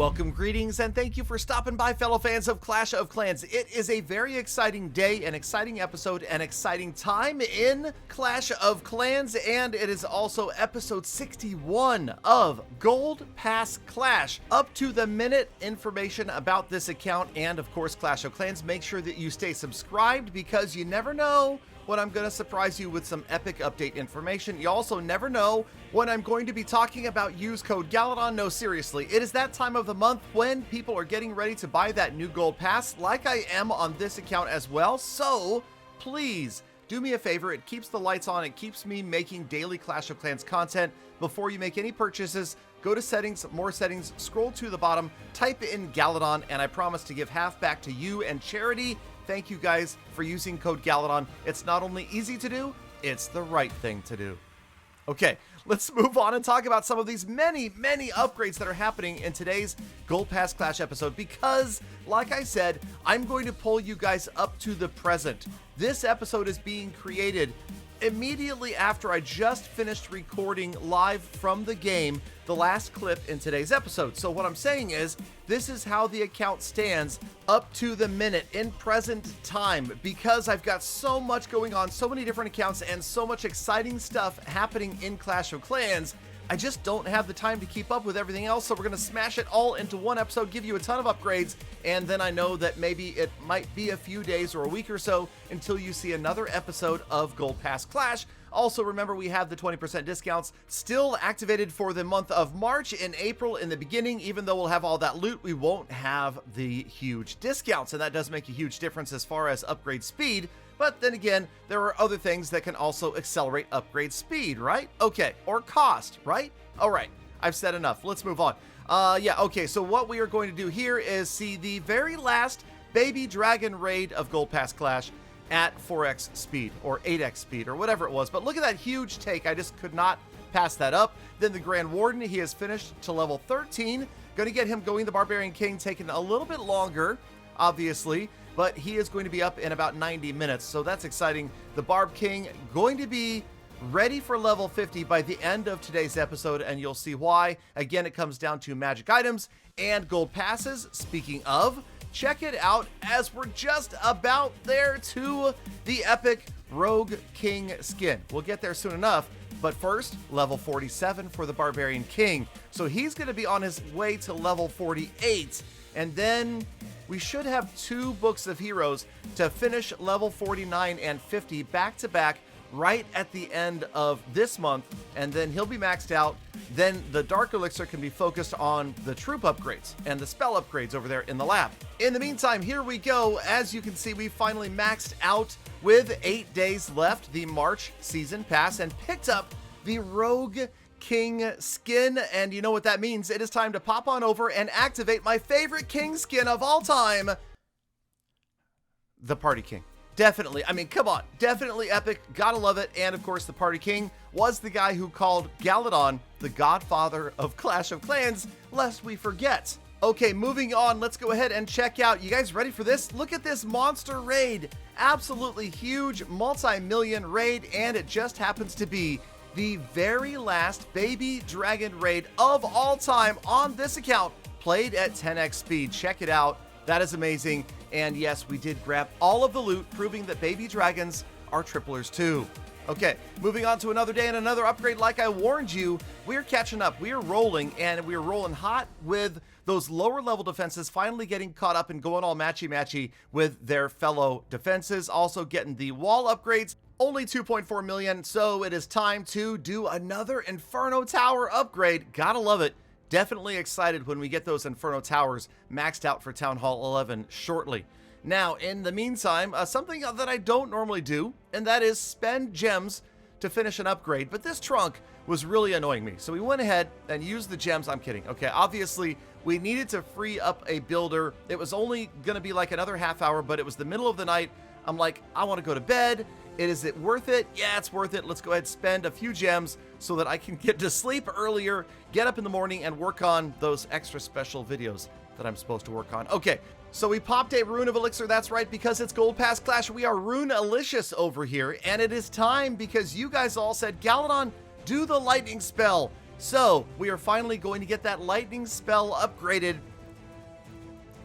Welcome, greetings, and thank you for stopping by, fellow fans of Clash of Clans. It is a very exciting day, an exciting episode, an exciting time in Clash of Clans, and it is also episode 61 of Gold Pass Clash. Up to the minute information about this account and, of course, Clash of Clans. Make sure that you stay subscribed because you never know when I'm going to surprise you with some epic update information. You also never know when I'm going to be talking about use code Galadon. No, seriously, it is that time of the month when people are getting ready to buy that new gold pass, like I am on this account as well. So please do me a favor. It keeps the lights on. It keeps me making daily Clash of Clans content. Before you make any purchases, go to settings, more settings, scroll to the bottom, type in Galadon, and I promise to give half back to you and charity. Thank you guys for using code Galadon. It's not only easy to do, it's the right thing to do. Okay, let's move on and talk about some of these many upgrades that are happening in today's Gold Pass Clash episode because, like I said, I'm going to pull you guys up to the present. This episode is being created immediately after I just finished recording live from the game the last clip in today's episode. So what I'm saying is, this is how the account stands up to the minute in present time because I've got so much going on, so many different accounts, and so much exciting stuff happening in Clash of Clans. I just don't have the time to keep up with everything else, so we're going to smash it all into one episode, give you a ton of upgrades, and then I know that maybe it might be a few days or a week or so until you see another episode of Gold Pass Clash. Also, remember, we have the 20% discounts still activated for the month of March. In April, in the beginning, even though we'll have all that loot, we won't have the huge discounts, and that does make a huge difference as far as upgrade speed. But then again, there are other things that can also accelerate upgrade speed, right? Okay, or cost, right? All right, I've said enough. Let's move on. Okay, so what we are going to do here is see the very last baby dragon raid of Gold Pass Clash at 4x speed, or 8x speed, or whatever it was. But look at that huge take. I just could not pass that up. Then the Grand Warden, he has finished to level 13. Going to get him going. The Barbarian King taking a little bit longer, obviously, but he is going to be up in about 90 minutes, so that's exciting. The Barb King going to be ready for level 50 by the end of today's episode, and you'll see why. Again, it comes down to magic items and gold passes. Speaking of, check it out as we're just about there to the epic Rogue King skin. We'll get there soon enough, but first, level 47 for the Barbarian King. So he's going to be on his way to level 48, and then we should have 2 books of heroes to finish level 49 and 50 back to back right at the end of this month, and then he'll be maxed out. Then the Dark Elixir can be focused on the troop upgrades and the spell upgrades over there in the lab. In the meantime, here we go. As you can see, we finally maxed out with 8 days left the March season pass and picked up the Rogue King skin, and you know what that means. It is time to pop on over and activate my favorite King skin of all time, the Party King. Definitely, I mean, come on, definitely epic, gotta love it. And of course, the Party King was the guy who called Galadon the godfather of Clash of Clans, lest we forget. Okay, moving on, let's go ahead and check out. You guys ready for this? Look at this monster raid. Absolutely huge, multi-million raid, and it just happens to be the very last baby dragon raid of all time on this account, played at 10x speed. Check it out. That is amazing. And yes, we did grab all of the loot, proving that baby dragons are triplers too. Okay, moving on to another day and another upgrade. Like I warned you, we're catching up. We are rolling, and we're rolling hot with those lower level defenses finally getting caught up and going all matchy-matchy with their fellow defenses. Also getting the wall upgrades. Only 2.4 million, so it is time to do another Inferno Tower upgrade. Gotta love it. Definitely excited when we get those Inferno Towers maxed out for Town Hall 11 shortly. Now, in the meantime, something that I don't normally do, and that is spend gems to finish an upgrade, but this trunk was really annoying me. So we went ahead and used the gems. I'm kidding. Okay, obviously, we needed to free up a builder. It was only going to be like another half hour, but it was the middle of the night. I'm like, I want to go to bed. Is it worth it? Yeah, it's worth it. Let's go ahead and spend a few gems so that I can get to sleep earlier, get up in the morning, and work on those extra special videos that I'm supposed to work on. Okay, so we popped a Rune of Elixir. That's right, because it's Gold Pass Clash. We are Rune-alicious over here, and it is time because you guys all said, Galadon, do the lightning spell. So we are finally going to get that lightning spell upgraded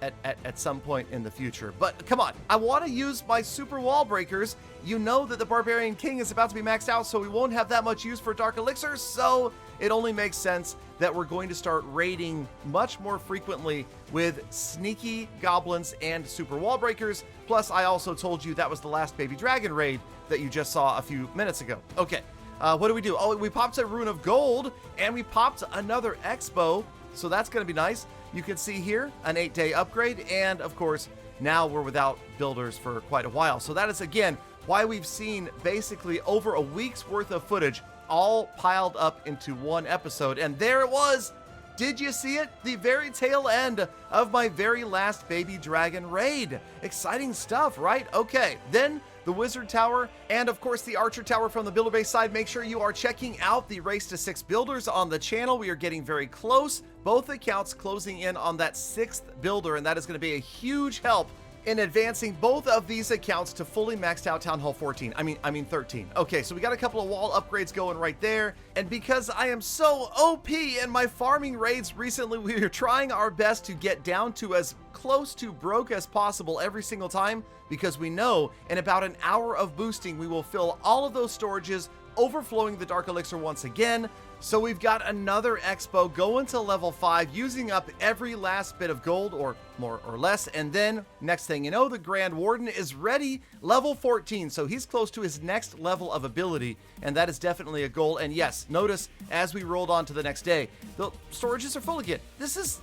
at some point in the future. But come on, I want to use my super wall breakers. You know that the Barbarian King is about to be maxed out, so we won't have that much use for Dark Elixirs, so it only makes sense that we're going to start raiding much more frequently with sneaky goblins and super wall breakers. Plus, I also told you that was the last baby dragon raid that you just saw a few minutes ago. Okay, what do we do? Oh, we popped a Rune of Gold, and we popped another Expo, so that's going to be nice. You can see here an 8-day upgrade, and of course, now we're without builders for quite a while. So that is, again, why we've seen basically over a week's worth of footage all piled up into one episode. And there it was. Did you see it? The very tail end of my very last baby dragon raid. Exciting stuff, right? Okay, then the Wizard Tower, and of course the Archer Tower from the builder base side. Make sure you are checking out the Race to 6 builders on the channel. We are getting very close. Both accounts closing in on that 6th builder, and that is going to be a huge help in advancing both of these accounts to fully maxed out Town Hall 14. I mean 13. Okay, so we got a couple of wall upgrades going right there. And because I am so OP in my farming raids recently, we are trying our best to get down to as close to broke as possible every single time, because we know in about an hour of boosting, we will fill all of those storages, overflowing the Dark Elixir once again. So we've got another Expo going to level 5, using up every last bit of gold, or more or less. And then next thing you know, the Grand Warden is ready, level 14. So he's close to his next level of ability, and that is definitely a goal. And yes, notice as we rolled on to the next day, the storages are full again. This is,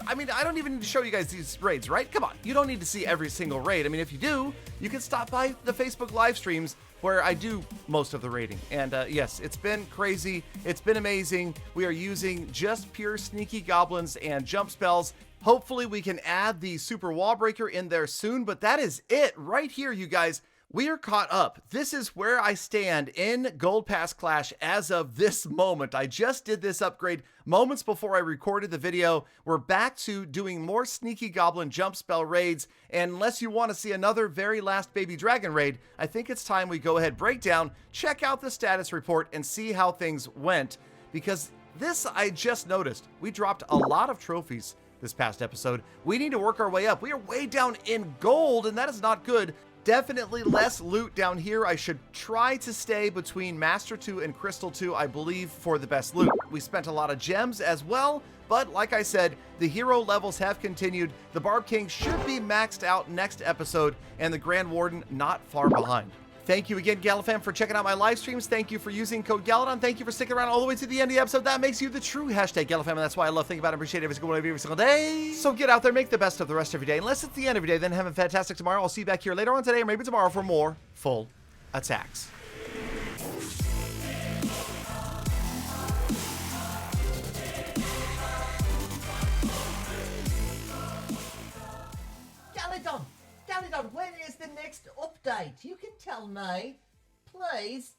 I mean, I don't even need to show you guys these raids, right? Come on, you don't need to see every single raid. I mean, if you do, you can stop by the Facebook live streams where I do most of the raiding. And yes, it's been crazy. It's been amazing. We are using just pure sneaky goblins and jump spells. Hopefully we can add the super wall breaker in there soon, but that is it right here, you guys. We are caught up. This is where I stand in Gold Pass Clash as of this moment. I just did this upgrade moments before I recorded the video. We're back to doing more sneaky goblin jump spell raids. And unless you want to see another very last baby dragon raid, I think it's time we go ahead, break down, check out the status report, and see how things went. Because this, I just noticed, we dropped a lot of trophies this past episode. We need to work our way up. We are way down in gold, and that is not good. Definitely less loot down here. I should try to stay between Master 2 and Crystal 2, I believe, for the best loot. We spent a lot of gems as well, but like I said, the hero levels have continued. The Barb King should be maxed out next episode, and the Grand Warden not far behind. Thank you again, Galafam, for checking out my live streams. Thank you for using code Galadon. Thank you for sticking around all the way to the end of the episode. That makes you the true hashtag Galafam, and that's why I love thinking about and appreciate every single one of you every single day. So get out there, make the best of the rest of your day. Unless it's the end of your day, then have a fantastic tomorrow. I'll see you back here later on today, or maybe tomorrow, for more full attacks. Galadon, when is the next update? You can tell me, please.